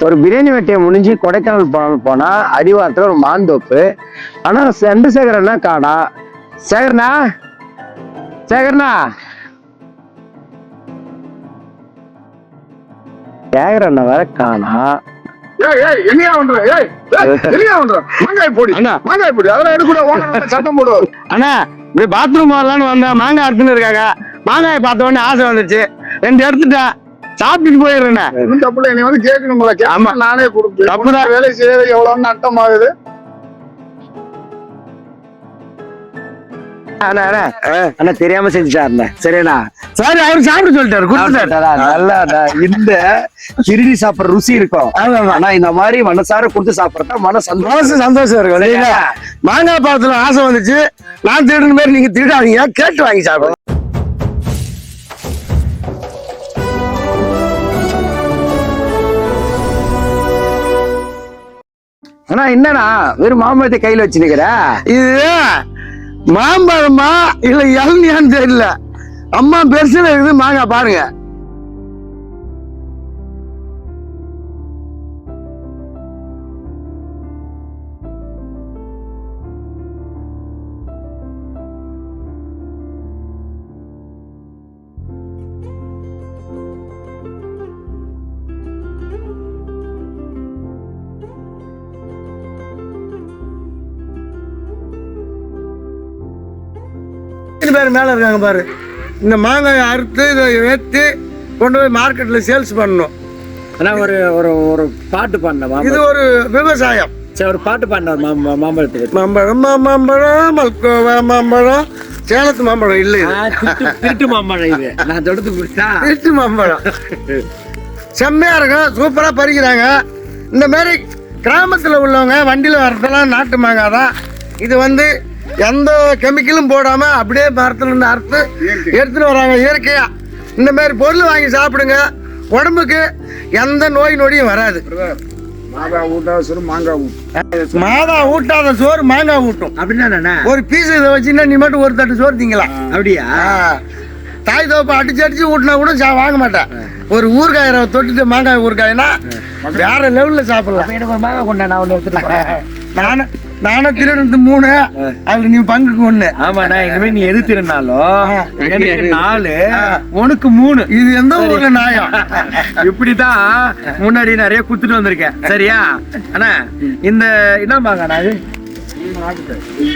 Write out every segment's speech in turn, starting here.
ஒரு பிரியாணி வெட்டியை முடிஞ்சு கொடைக்கானல் போனா அடிவாரத்துல ஒரு மாந்தோப்பு. ஆனா சந்திரசேகரன்னா காணா. சேகரனா சேகரனா சேகரண்ணா வேற காணா. பாத்ரூம் வரலான்னு வந்தேன். மாங்காய் அறுத்துன்னு இருக்காங்க. மாங்காய் பார்த்த உடனே ஆசை வந்துச்சு, 2 எடுத்துட்டேன். சாப்பிட்டுட்டு போயிடுறேன். தப்புல என்னை வந்து கேட்கணுங்களா? ஆமா, நானே கொடுப்பேன். தப்புதான். வேலை செய்யறது எவ்வளவு நட்டம் ஆகுது. அண்ணா தெரியாம செஞ்சுட்டாருண்ணே. சரிண்ணா, சரி, அவரு சாப்பிட சொல்லிட்டாரு. நல்லா இந்த திருடி சாப்பிடுற ருசி இருக்கும். ஆனா இந்த மாதிரி மனசார கொடுத்து சாப்பிடறதா சந்தோஷம் இருக்கும். மாங்காய் பழத்துல ஆசை வந்துச்சு, நான் திருடுன மாதிரி நீங்க திருடாதீங்க, கேட்டு வாங்கி சாப்பிடுங்க. ஆனா என்னன்னா வெறும் மாம்பழத்தை கையில வச்சு நிக்கிற? இது மாம்பழமா இல்ல இளநியான்னு தெரியல. அம்மா பெருசுல இருக்குது மாங்காய், பாருங்க. பேர் மேல இருக்காங்க பாரு. இந்த மாங்காயை அறுத்து இதை ஏற்றி கொண்டு போய் மார்க்கெட்ல சேல்ஸ் பண்ணணும். ஆனா ஒரு ஒரு ஒரு பாட்டு பாடின, இது ஒரு விவசாயம். சரி, ஒரு பாட்டு பாடின மாம்பழத்துக்கு. மாம்பழம் மாம்பழம் மல்கோவா மாம்பழம், சேலத்து மாம்பழம் இல்லை, திருட்டு மாம்பழம். இது நான் தொடுத்து குடிச்சா திருட்டு மாம்பழம். செம்மையா இருக்கும், சூப்பரா பறிக்கிறாங்க. இந்த மாதிரி கிராமத்துல உள்ளவங்க வண்டியில வர்றதெல்லாம் நாட்டு மாங்காய் தான். இது வந்து எந்த கெமிக்கலும் போடாம அப்படியே மரத்துல இருந்து அறுத்து எடுத்துட்டு வராங்க இயற்கையா. இந்த மாதிரி பொருள் வாங்கி சாப்பிடுங்க, உடம்புக்கு எந்த நோய் நொடியும் வராது. மாதா ஊட்டாத சோறு மாங்காய் ஊட்டும். மாதா ஊட்டாத சோறு மாங்காய் ஊட்டும். அப்படின்னா ஒரு பீஸ் இதை வச்சுன்னா நீ மட்டும் ஒரு தட்டு சோறு திங்கலாம். அப்படியா? தாய் தோப்பை அடிச்சு ஊட்டினா கூட வாங்க மாட்டேன். ஒரு ஊறுகாய் தொட்டுட்டு மாங்காய் ஊறுகாய்னா வேற லெவல்ல சாப்பிடலாம். மாங்காய் கொண்டா நான் ஒண்ணு எடுத்துட்டு நானும் திருடுறது 3, அதுல நீ பங்குக்கு 1. ஆமாண்ணா, இனிமே நீ எது திருநாலும் எனக்கு 4, உனக்கு 3. இது எந்த ஊர்ல நியாயம்? இப்படிதான் முன்னாடி நிறைய குத்துட்டு வந்திருக்கேன். சரியா அண்ணா? இந்த என்ன மாங்காய்? இது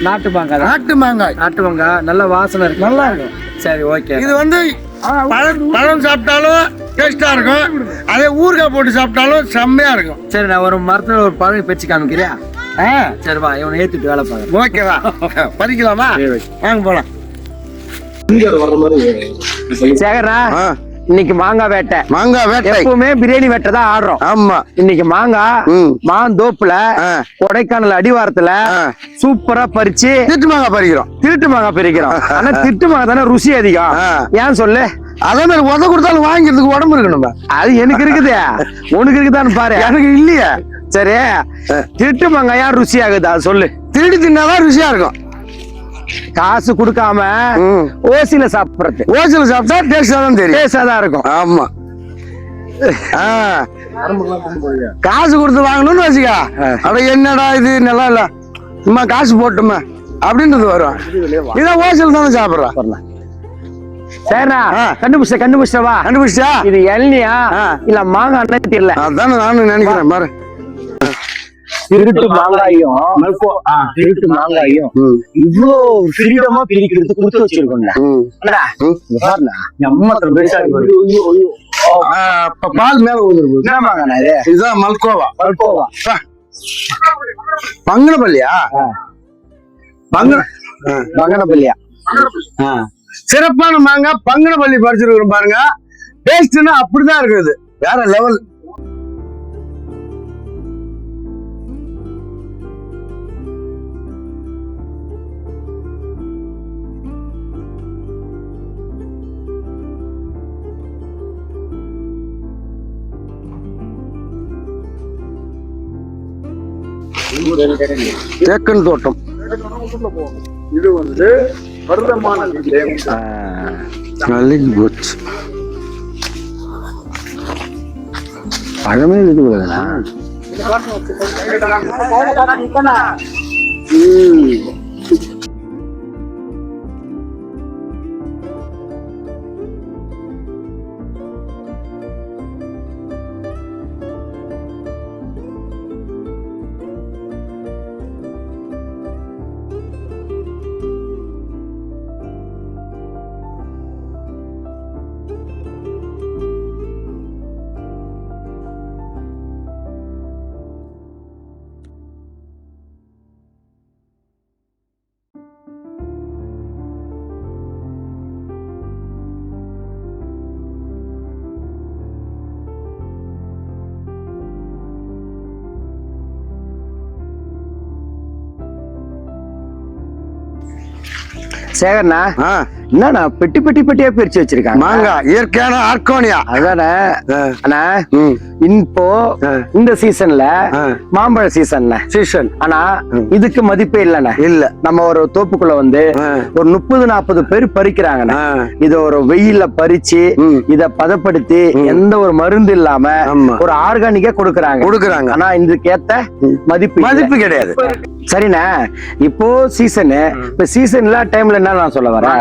நாட்டு மாங்காய். நாட்டு மாங்காய். நாட்டு மாங்காய் நல்ல வாசனை இருக்கு, நல்லா இருக்கும். சரி, ஓகே. இது வந்து பழம் சாப்பிட்டாலும் டேஸ்டா இருக்கும், அதே ஊறுகாய் போட்டு சாப்பிட்டாலும் செம்மையா இருக்கும். சரி, நான் ஒரு மரத்துல ஒரு பழம் பறிச்சு காமிக்கிறியா? சரிவா, இவனை ஏத்துட்டு வேலை பாருங்க. ஓகேவா? பறிக்கலாமா? வாங்க போலாம். சேகரா, இன்னைக்கு மாங்காய் வேட்டை. எப்பவுமே பிரியாணி வேட்டை தான் ஆடுறோம். ஆமா, இன்னைக்கு மாங்காய் மாந்தோப்புல கொடைக்கானல் அடிவாரத்துல சூப்பரா பறிச்சு திருட்டு மாங்காய் பறிக்கிறோம். ஆனா திருட்டு மாங்காய் தானே ருசி அதிகம். ஏன் சொல்லு? அதே மாதிரி உத கொடுத்தாலும் வாங்கிறதுக்கு உடம்பு இருக்கணும். அது எனக்கு இருக்குது, உனக்கு இருக்குதான்னு பாரு. எனக்கு இல்லையா? சரி, திருட்டு மாங்காய் ஏன் ருசி ஆகுது அது சொல்லு. திருடி தின்னாதான் ருசியா இருக்கும். காசு கொடுக்காம ஓசில சாப்பிடுறது. ஓசில சாப்பிட்டா டேஸ்டா தான் தெரியும், டேஸ்டா தான் இருக்கும். ஆமா. காசு கொடுத்து வாங்கணும்னு வச்சுக்கா, அட என்னடா இது நல்லா இல்ல, சும்மா காசு போட்டுமா அப்படின்றது வரும். இதான் ஓசில தானே சாப்பிடுறோம். சரிண்ணா, கண்டுபிடிச்சா இது இளநியா இல்ல மாங்காய் தெரியல. அதானே நானும் நினைக்கிறேன். பாரு, திருட்டு மாங்காயும் இவ்வளோ ஃப்ரீடமா பிரிக்கிறது கொடுத்து வச்சிருக்கோம். பால் மேல இதுதான் மல்கோவா. பங்கனப்பள்ளியா? பங்கனப்பள்ளியா? சிறப்பான மாங்காய் பங்கனப்பள்ளி பறிச்சிருக்கிறோம் பாருங்க. டேஸ்ட்னா அப்படிதான் இருக்குது, வேற லெவல். தேக்கன் தோட்டம். இது வந்து வருடமான அழிஞ்சு போச்சு. பழமே இது போதுண்ணா. சேகர்ண்ணா, என்னண்ணா பெட்டி பெட்டி பெட்டியா பிரிச்சு வச்சிருக்காங்க? மாங்காய் இயற்கையான ஆர்கோனியா. அதானே அண்ணா. இப்போ இந்த சீசன்ல மாம்பழ சீசன். ஆனா இதுக்கு மதிப்பே இல்லண்ணா. இல்ல, நம்ம ஒரு தோப்புக்குள்ள வந்து ஒரு 30-40 பேர் பறிக்கிறாங்கண்ணா. இத ஒரு வெயில்ல பறிச்சு இத பதப்படுத்தி எந்த ஒரு மருந்து இல்லாம ஒரு ஆர்கானிக்கா கொடுக்கறாங்க. ஆனா இதுக்கு ஏத்த மதிப்பு கிடையாது. சரிண்ணா, இப்போ சீசனு. இப்ப சீசன்ல டைம்ல என்ன நான் சொல்ல வரேன்,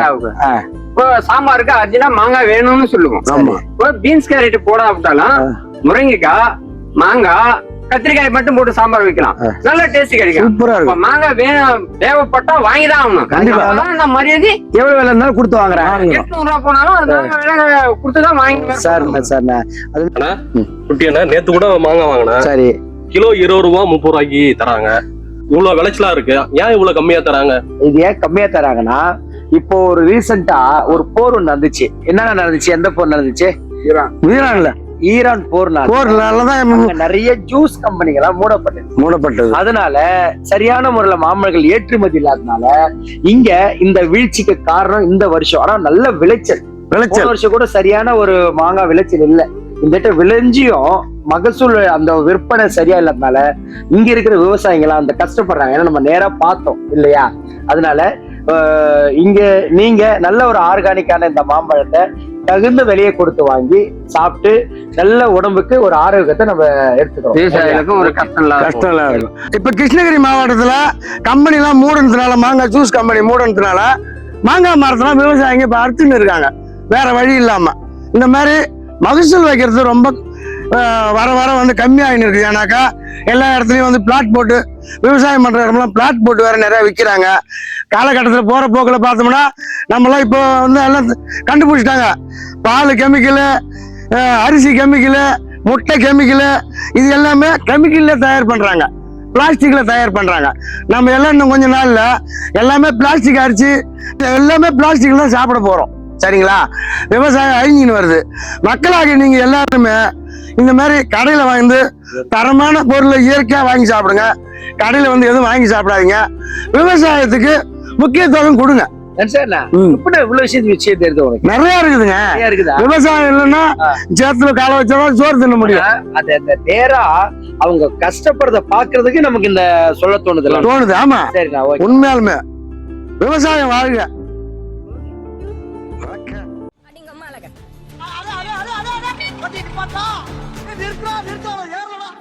இப்போ சாம்பாருக்கு அர்ஜென்டா மாங்காய் வேணும்னு சொல்லுவோம். இப்போ பீன்ஸ் கேரட் போட விட்டாலும் முருங்கைக்காய், மாங்காய், கத்திரிக்காய் மட்டும் போட்டு சாம்பார் வைக்கலாம். நல்ல டேஸ்ட் கிடைக்கும். சூப்பரா இருக்கும். மாங்காய் வேணும் தேவைப்பட்டா வாங்கிதான் ஆகணும். கண்டிப்பா மரியாதை எவ்வளவு வேலை இருந்தாலும் கொடுத்து வாங்குறேன். 800 ரூபா போனாலும் கொடுத்துதான் வாங்கி. சார் குட்டியண்ணா, நேத்து கூட மாங்காய் வாங்கினேன். சரி, கிலோ 20 ரூபா 30 ரூபாய்க்கு தராங்க. இவ்வளவு விளைச்சலா இருக்கு, ஏன் இவ்வளவு கம்மியா தராங்க? இது ஏன் கம்மியா தராங்கன்னா, இப்போ ஒரு ரீசெண்டா ஒரு போர் ஒண்ணு நடந்துச்சு. என்னென்ன நடந்துச்சு? எந்த போர் நடந்துச்சு? ஈரான் போர்னாலதான் நிறைய ஜூஸ் கம்பெனிகளா மூடப்பட்டது. அதனால சரியான முறையில மாம்பழங்கள் ஏற்றுமதி இல்லாதனால இங்க இந்த வீழ்ச்சிக்கு காரணம் இந்த வருஷம். ஆனா நல்ல விளைச்சல் வருஷம் கூட சரியான ஒரு மாங்காய் விளைச்சல் இல்ல. இந்த விளைஞ்சியும் மகசூல் அந்த விற்பனை சரியா இல்லாதனால இங்க இருக்கிற விவசாயிகள் அந்த கஷ்டப்படுறாங்க. ஏன்னா நம்ம நேரா பார்த்தோம் இல்லையா? அதனால இங்க நீங்க நல்ல ஒரு ஆர்கானிக்கான இந்த மாம்பழத்தை தகுந்த விலையை கொடுத்து வாங்கி சாப்பிட்டு நல்ல உடம்புக்கு ஒரு ஆரோக்கியத்தை நம்ம எடுத்துக்கிறோம். ஒரு கஷ்டம் இருக்கும். இப்ப கிருஷ்ணகிரி மாவட்டத்துல கம்பெனி எல்லாம் மூடனதுனால, மாங்காய் ஜூஸ் கம்பெனி மூடனதுனால மாங்காய் மரத்தெல்லாம் விவசாயிங்க இப்ப அறுத்துன்னு இருக்காங்க. வேற வழி இல்லாம இந்த மாதிரி மகசூல் வைக்கிறது ரொம்ப வர வந்து கம்மியாகின்னு இருக்கு. ஏன்னாக்கா எல்லா இடத்துலயும் வந்து பிளாட் போட்டு விவசாயம் பண்ற இடம்லாம் பிளாட் போட்டு வேற நிறைய விற்கிறாங்க. காலகட்டத்தில் போற போக்கில் பார்த்தோம்னா நம்மளாம் இப்போ வந்து எல்லாம் கண்டுபிடிச்சிட்டாங்க. பால் கெமிக்கலு, அரிசி கெமிக்கலு, முட்டை கெமிக்கலு, இது எல்லாமே கெமிக்கல்ல தயார் பண்றாங்க, பிளாஸ்டிக்ல தயார் பண்றாங்க. நம்ம எல்லாம் இன்னும் கொஞ்ச நாள்ல எல்லாமே பிளாஸ்டிக் அரிசி எல்லாமே பிளாஸ்டிக்ல தான் சாப்பிட போறோம். சரிங்களா? விவசாயம் அழிஞ்சின்னு வருது. மக்களாகி நீங்க எல்லாருமே இந்த மாதிரி கடையில வாங்கி தரமான பொருளை இயற்கையா வாங்கி சாப்பிடுங்க. கடையில வந்து எதுவும் வாங்கி சாப்பிடாதீங்க. விவசாயத்துக்கு முக்கியத்துவம் கொடுங்க. நிறைய இருக்குதுங்க. விவசாயம் இல்லைன்னா சேத்துல கால வச்சாதான் சோறு தின்ன முடியும். நேரா அவங்க கஷ்டப்படுறத பாக்குறதுக்கு நமக்கு இந்த சொல்ல தோணுது. ஆமா, உண்மையாலுமே விவசாயம் வாழ்க. நிறுத்தா ஏறலாம்